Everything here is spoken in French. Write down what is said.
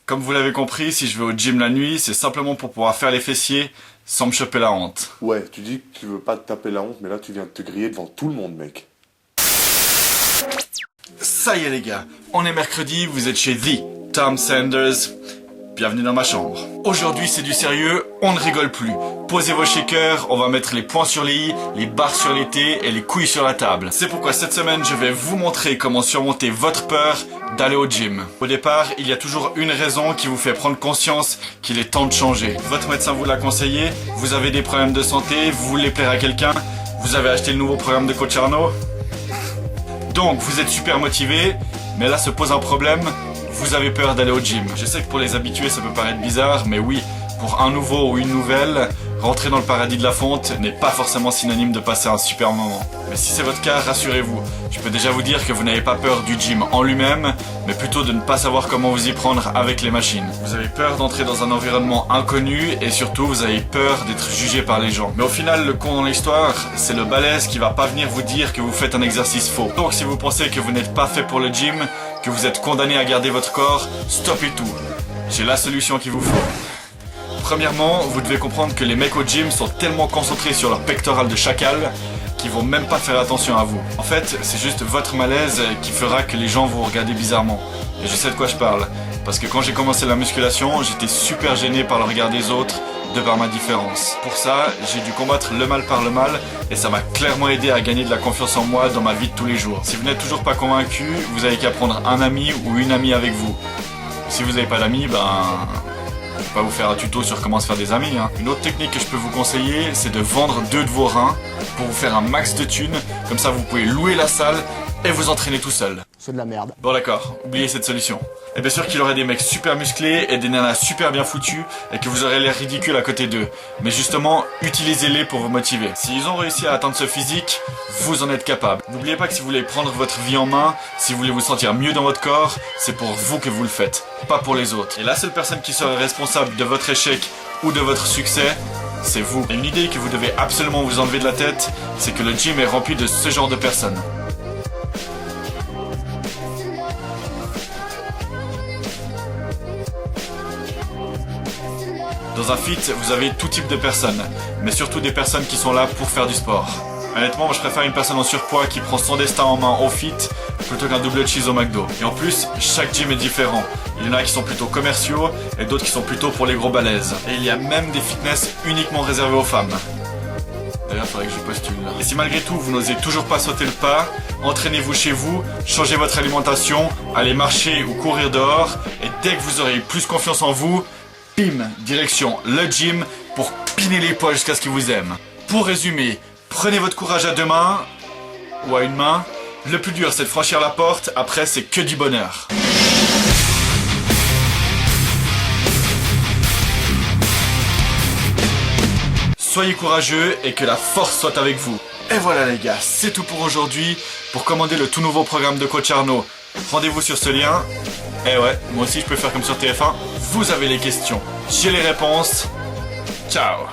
Comme vous l'avez compris, si je vais au gym la nuit, c'est simplement pour pouvoir faire les fessiers sans me choper la honte. Ouais, tu dis que tu veux pas te taper la honte, mais là tu viens de te griller devant tout le monde, mec. Ça y est les gars, on est mercredi, vous êtes chez The Tom Sanders. Bienvenue dans ma chambre. Aujourd'hui c'est du sérieux, on ne rigole plus. Posez vos shakers, on va mettre les poings sur les i, les barres sur les t et les couilles sur la table. C'est pourquoi cette semaine je vais vous montrer comment surmonter votre peur d'aller au gym. Au départ, il y a toujours une raison qui vous fait prendre conscience qu'il est temps de changer. Votre médecin vous l'a conseillé, vous avez des problèmes de santé, vous voulez plaire à quelqu'un, vous avez acheté le nouveau programme de coach Arnaud. Donc vous êtes super motivé, mais là se pose un problème. Vous avez peur d'aller au gym. Je sais que pour les habitués ça peut paraître bizarre, mais oui, pour un nouveau ou une nouvelle, rentrer dans le paradis de la fonte n'est pas forcément synonyme de passer un super moment. Mais si c'est votre cas, rassurez-vous, je peux déjà vous dire que vous n'avez pas peur du gym en lui-même, mais plutôt de ne pas savoir comment vous y prendre avec les machines. Vous avez peur d'entrer dans un environnement inconnu et surtout vous avez peur d'être jugé par les gens. Mais au final, le con dans l'histoire, c'est le balèze qui va pas venir vous dire que vous faites un exercice faux. Donc si vous pensez que vous n'êtes pas fait pour le gym, que vous êtes condamné à garder votre corps, stoppez tout. J'ai la solution qu'il vous faut. Premièrement, vous devez comprendre que les mecs au gym sont tellement concentrés sur leur pectoral de chacal qu'ils vont même pas faire attention à vous. En fait, c'est juste votre malaise qui fera que les gens vont vous regarder bizarrement. Et je sais de quoi je parle. Parce que quand j'ai commencé la musculation, j'étais super gêné par le regard des autres, de par ma différence. Pour ça, j'ai dû combattre le mal par le mal et ça m'a clairement aidé à gagner de la confiance en moi dans ma vie de tous les jours. Si vous n'êtes toujours pas convaincu, vous avez qu'à prendre un ami ou une amie avec vous. Si vous n'avez pas d'amis, je vais pas vous faire un tuto sur comment se faire des amis. Une autre technique que je peux vous conseiller, c'est de vendre 2 de vos reins pour vous faire un max de thunes. Comme ça, vous pouvez louer la salle et vous entraîner tout seul. C'est de la merde. Bon d'accord, oubliez cette solution. Et bien sûr qu'il y aurait des mecs super musclés et des nanas super bien foutus et que vous aurez l'air ridicule à côté d'eux. Mais justement, utilisez-les pour vous motiver. S'ils ont réussi à atteindre ce physique, vous en êtes capable. N'oubliez pas que si vous voulez prendre votre vie en main, si vous voulez vous sentir mieux dans votre corps, c'est pour vous que vous le faites, pas pour les autres. Et la seule personne qui serait responsable de votre échec ou de votre succès, c'est vous. Et une idée que vous devez absolument vous enlever de la tête, c'est que le gym est rempli de ce genre de personnes. Dans un fit, vous avez tout type de personnes, mais surtout des personnes qui sont là pour faire du sport. Honnêtement, moi je préfère une personne en surpoids qui prend son destin en main au fit plutôt qu'un double cheese au McDo. Et en plus, chaque gym est différent. Il y en a qui sont plutôt commerciaux et d'autres qui sont plutôt pour les gros balèzes. Et il y a même des fitness uniquement réservés aux femmes. D'ailleurs, il faudrait que je postule là. Et si malgré tout vous n'osez toujours pas sauter le pas, entraînez-vous chez vous, changez votre alimentation, allez marcher ou courir dehors et dès que vous aurez plus confiance en vous, bim, direction le gym pour piner les poids jusqu'à ce qu'ils vous aiment. Pour résumer, prenez votre courage à 2 mains, ou à 1 main. Le plus dur c'est de franchir la porte, après c'est que du bonheur. Soyez courageux et que la force soit avec vous. Et voilà les gars, c'est tout pour aujourd'hui. Pour commander le tout nouveau programme de coach Arnaud, rendez-vous sur ce lien. Et ouais, moi aussi je peux faire comme sur TF1. Vous avez les questions, j'ai les réponses. Ciao.